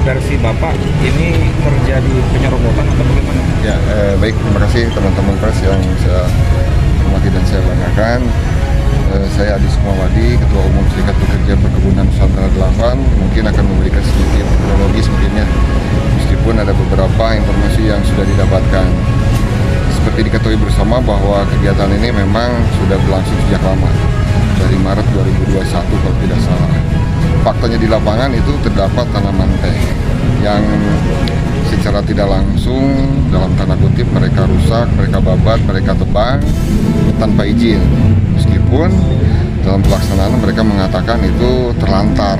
versi Bapak ini terjadi penyerobotan atau bagaimana? Ya, baik, terima kasih teman-teman pers yang saya hormati dan saya banggakan. Saya Adi Sukmawadi, Ketua Umum Serikat Pekerja Perkebunan Nusantara 8, mungkin akan memberikan sedikit kronologis mungkinnya, meskipun ada beberapa informasi yang sudah didapatkan. Seperti diketahui bersama bahwa kegiatan ini memang sudah berlangsung sejak lama, dari Maret 2021 kalau tidak salah. Faktanya di lapangan itu terdapat tanaman teh yang secara tidak langsung dalam tanda kutip mereka rusak, mereka babat, mereka tebang tanpa izin. Meskipun dalam pelaksanaan mereka mengatakan itu terlantar.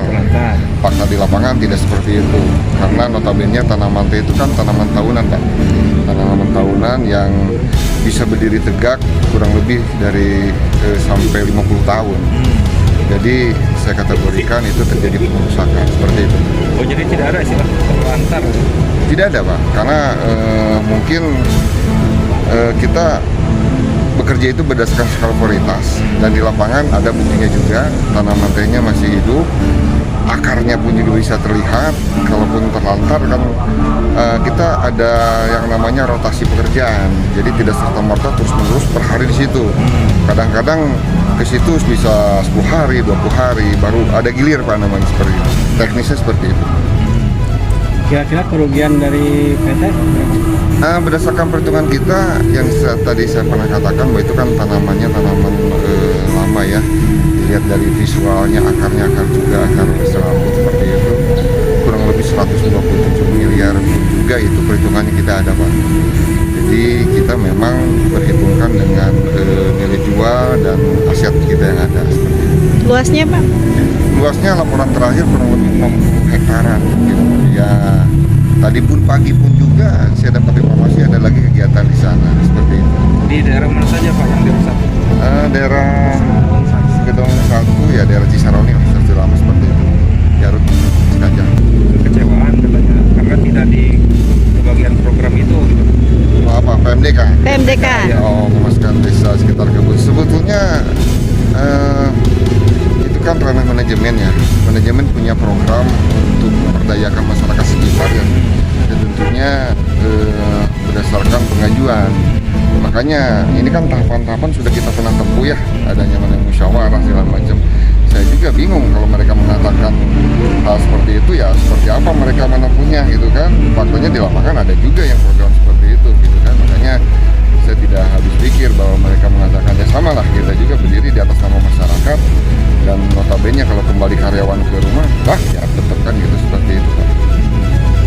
Fakta di lapangan tidak seperti itu. Karena notabene tanaman teh itu kan tanaman tahunan, Pak. Tanaman tahunan yang bisa berdiri tegak kurang lebih dari sampai 50 tahun. Jadi saya kategorikan itu terjadi pengerusakan seperti itu. Oh, jadi tidak ada istilah terlantar? Tidak ada, Pak. Karena mungkin kita bekerja itu berdasarkan skala prioritas, dan di lapangan ada buktinya juga tanaman tehnya masih hidup, akarnya pun juga bisa terlihat. Kalaupun terlantar kan kita ada yang namanya rotasi pekerjaan, jadi tidak serta-merta terus-menerus per hari di situ. Kadang-kadang ke situ bisa 10 hari, 20 hari baru ada gilir, Pak, namanya seperti itu. Teknisnya seperti itu. Kira-kira kerugian dari PT? Berdasarkan perhitungan kita yang tadi saya pernah katakan bahwa itu kan tanamannya tanaman lama ya. Dilihat dari visualnya, akarnya akar serabut seperti itu, kurang lebih 127 miliar juga itu perhitungannya kita ada, Pak. Jadi kita memang perhitungkan dengan nilai jual dan aset kita yang ada seperti itu. Luasnya, Pak? Luasnya laporan terakhir kurang lebih 60 hektaran gitu. Ya, tadi pun pagi pun juga saya dapat informasi ada lagi kegiatan di sana seperti itu. Di daerah mana saja, Pak, yang dirusak? Daerah Gedong 1 ya, daerah Cisaroni sudah lama seperti itu. Garut, Cikajang. Kekecewaan katanya karena tidak di bagian program itu gitu. Apa PMDK? PMDK. Oh, memasukkan desa sekitar kebun. Sebetulnya itu kan ranah manajemen ya. Manajemen punya program untuk memperdayakan masyarakat sekitar ya. Dan tentunya berdasarkan pengajuan. Makanya ini kan tahapan-tahapan sudah kita pernah tempuh ya. Adanya musyawarah segala macam. Saya juga bingung kalau mereka mengatakan hal seperti itu, ya seperti apa mereka menempuhnya gitu kan. Faktanya di lapangan ada juga yang program seperti itu gitu kan. Makanya saya tidak habis pikir bahwa mereka mengatakan ya sama lah, kita juga berdiri di atas nama masyarakat, dan notabene kalau kembali karyawan ke rumah lah ya tetap kan gitu seperti itu, Pak.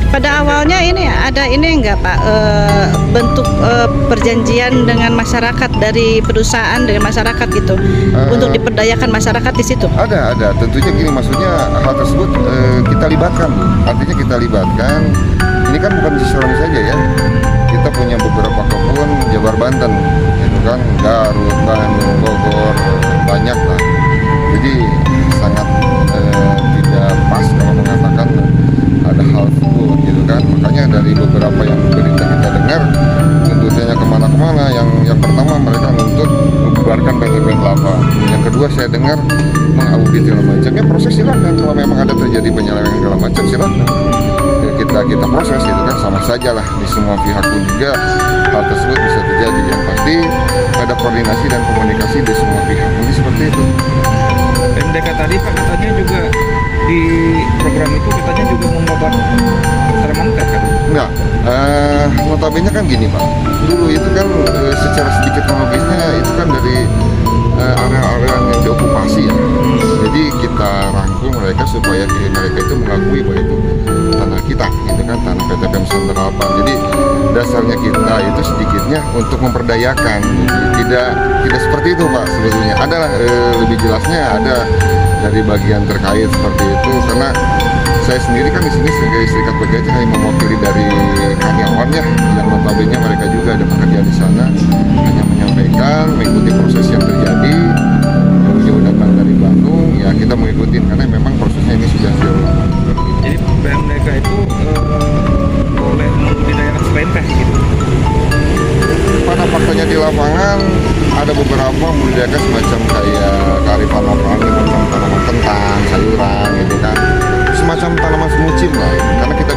Pada awalnya ini ada ini enggak, Pak, bentuk perjanjian dengan masyarakat dari perusahaan dengan masyarakat gitu untuk diperdayakan masyarakat di situ? Ada. Tentunya gini, maksudnya hal tersebut kita libatkan, Bu. Artinya kita libatkan. Ini kan bukan di Cisaroni saja ya. Kita punya beberapa kebun Jabar Banten, itu kan Garut, Bandung, Bogor, banyak lah. Jadi sangat tidak pas kalau mengatakan ada hal tersebut gitu kan. Makanya dari beberapa yang berita kita dengar tuntutannya kemana-kemana. Yang pertama mereka menuntut membubarkan PTPN 8. Yang kedua saya dengar mengaudit segala macam. Ya proses silakan, kalau memang ada terjadi penyelewengan segala macam silakan. Ya, kita proses gitu kan, sama saja lah di semua pihak pun juga hal tersebut bisa terjadi. Yang pasti ada koordinasi dan komunikasi di semua pihak. Mungkin seperti itu. PMDK tadi, Pak, katanya juga di program itu katanya juga membabat tanaman teh kan? Enggak, notabene kan gini, Pak. Dulu itu kan secara sedikit kronologisnya itu kan dari area-area yang diokupasi ya. Jadi kita rangkul mereka supaya mereka itu mengakui bahwa itu tanah kita, gitu kan, tanah PTPN Nusantara 8. Jadi dasarnya kita itu sedikitnya untuk memperdayakan. Tidak seperti itu, Pak, sebetulnya. Adalah lebih jelasnya ada dari bagian terkait seperti itu, karena saya sendiri kan di sini sebagai serikat pekerja hanya mewakili dari karyawan ya, yang notabene mereka juga ada pekerjaan di sana, hanya menyampaikan mengikuti proses yang terjadi. Jauh-jauh datang dari Bandung ya, kita mengikuti karena memang prosesnya ini sudah jauh lama. Jadi PMDK itu boleh membudidayakan selain teh gitu. Pada faktanya di lapangan ada beberapa membudidayakan semacam kayak kearifan lokal, macam tanaman kentang, sayuran gitu kan, semacam tanaman semucim lah. Karena kita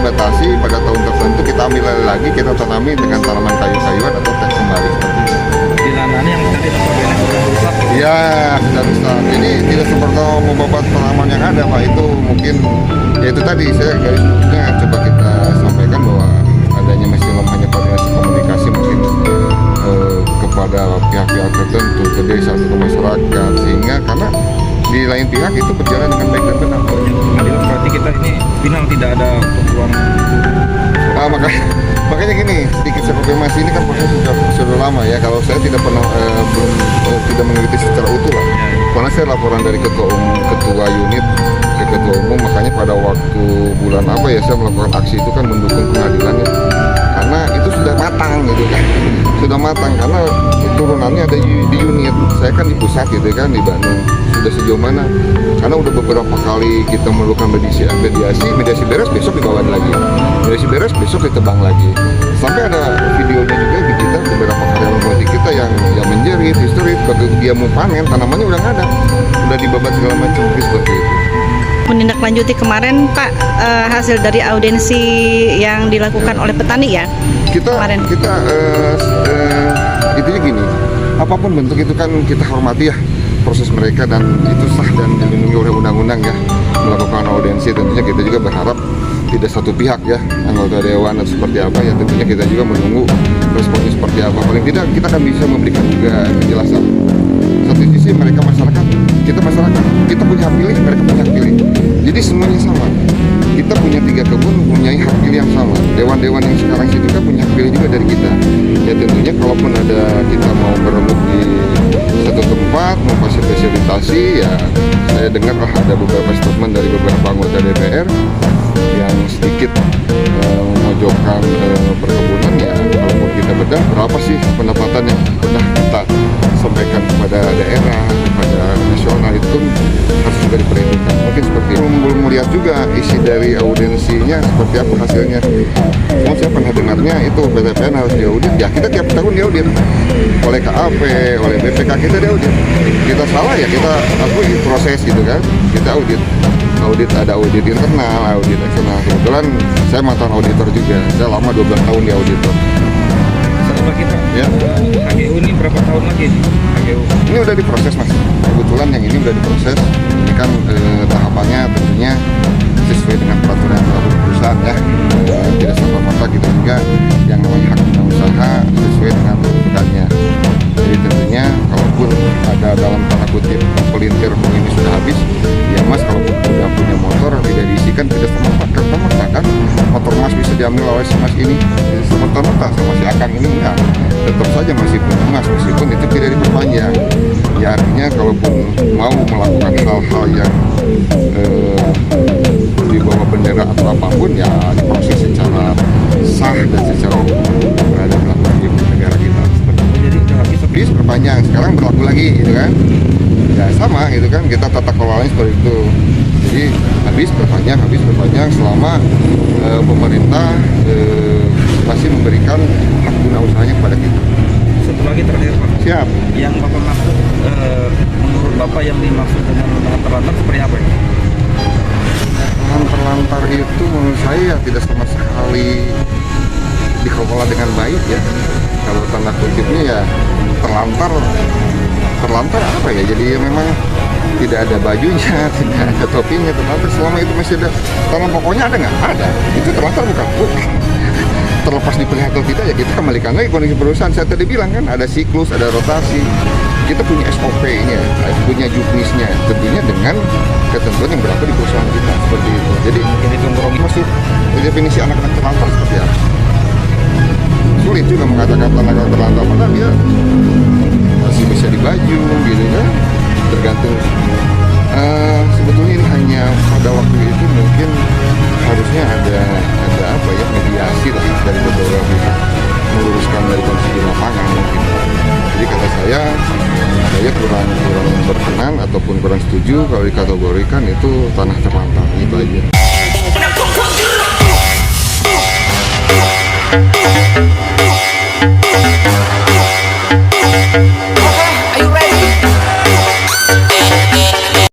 ini dengan tanaman kayu-kayuan atau teh kembali seperti itu. Di nananya yang tadi notabene sudah rusak. Ya, sudah rusak. Ini tidak seperti membabat tanaman yang ada, Pak. Itu mungkin, ya itu tadi saya garis besarnya coba kita sampaikan bahwa adanya masih lemahnya koordinasi komunikasi mungkin kepada pihak-pihak tertentu, ke desa atau ke masyarakat, sehingga karena di lain pihak itu berjalan dengan baik dan benar. Pengadilan berarti kita ini final tidak ada keperluan. Makanya gini, sedikit saya konfirmasi, ini kan proses sudah lama ya. Kalau saya tidak pernah tidak mengikuti secara utuh lah. Karena saya laporan dari ketua unit ke ketua umum, makanya pada waktu bulan apa ya saya melakukan aksi itu kan mendukung pengadilannya. Karena itu sudah matang gitu kan. Sudah matang karena turunannya ada di unit. Saya kan di pusat gitu kan, di Bandung. Sudah sejauh mana? Karena udah beberapa kali kita melakukan mediasi beres besok dibawa lagi. Mediasi beres besok ditebang lagi. Sampai ada videonya juga di kita beberapa karyawan politik kita yang menjerit, histeris, begitu dia mau panen tanamannya udah nggak ada, udah dibabat segala macam seperti itu. Menindaklanjuti kemarin Pak hasil dari audiensi yang dilakukan oleh petani ya. Kemarin. Kita intinya gini, apapun bentuk itu kan kita hormati ya proses mereka dan itu sah dan dilindungi oleh undang-undang ya. Melakukan audiensi tentunya kita juga berharap tidak satu pihak ya, anggota dewan atau seperti apa ya, tentunya kita juga menunggu responnya seperti apa. Paling tidak kita akan bisa memberikan juga kejelasan. Satu sisi mereka masyarakat, kita punya hak pilih, mereka punya hak pilih. Jadi semuanya sama. Kita punya 3 kebun, punya hak pilih yang sama. Dewan-dewan yang sekarang sih juga punya hak pilih juga dari kita. Ya tentunya kalaupun ada kita mau berembuk di satu tempat, mau fasilitasi, ya saya dengar ada beberapa statement dari beberapa anggota DPR yang sedikit memojokkan perkebunan. Ya kalaupun kita bedah, berapa sih pendapatan yang pernah kita sampaikan kepada daerah, kepada nasional, itu harus juga diperhitungkan. Mungkin seperti itu. Belum melihat juga isi dari audiensinya seperti apa hasilnya. Mau saya pernah dengarnya itu BTPN harus diaudit. Ya kita tiap tahun diaudit oleh KAP, oleh BPK, kita diaudit. Kita salah ya kita akui proses gitu kan. Kita audit, ada audit internal, audit eksternal. Kebetulan saya mantan auditor juga. Saya lama 12 tahun di auditor. Satu lagi Pak, Ya. HGU ini berapa tahun lagi nih? HGU Ini udah diproses Mas. Kebetulan yang ini udah diproses. Ini kan tahapannya tentunya sesuai dengan peraturan perusahaan ya. Tidak serta-merta kita juga yang namanya hak guna usaha sesuai dengan tuntutannya. Jadi tentunya kalaupun ada dalam tanda kutip pelintir ini sudah habis, ya Mas kalaupun sudah punya motor tidak diisikan tidak serta-merta kan motor Mas bisa diambil oleh si Mas ini serta-merta sama si Akang ini enggak. Tetap saja masih punya Mas meskipun itu tidak diperpanjang. Ya artinya kalaupun mau melakukan hal-hal yang di bawah bendera atau apapun ya diproses secara sah dan secara berada berlaku di negara kita. jadi udah habis Perpanjang sekarang berlaku lagi gitu kan. Ya sama gitu kan, kita tata kelolanya seperti itu. Jadi habis perpanjang selama pemerintah masih memberikan hak guna usahanya kepada kita. satu lagi terakhir Pak. Siap. Yang Bapak maksud menurut Bapak yang dimaksud dengan lahan terlantar seperti apa ya? Lahan terlantar itu menurut saya tidak sama sekali dikelola dengan baik ya. Kalau tanda kutipnya ya terlantar apa ya? Jadi ya memang tidak ada bajunya, tidak ada topinya, terlantar. Selama itu masih ada tanam pokoknya ada nggak? Ada. Itu terlantar bukan? Terlepas dipilih atau tidak ya kita kembalikan lagi kondisi perusahaan. Saya tadi bilang kan ada siklus, ada rotasi. Kita punya SOP-nya, punya juknisnya, tentunya dengan ketentuan yang berlaku di perusahaan kita seperti itu. Jadi Ini tongkrongi masuk definisi anak-anak terlantar seperti apa? Sulit juga mengatakan anak-anak terlantar, padahal dia masih bisa dibaju gitu kan, tergantung. Sebetulnya ini hanya pada waktu itu mungkin harusnya ada apa ya, mediasi lah dari beberapa pihak meluruskan dari kondisi di lapangan mungkin. Jadi kata saya kurang berkenan ataupun kurang setuju kalau dikategorikan itu tanah terlantar, itu aja.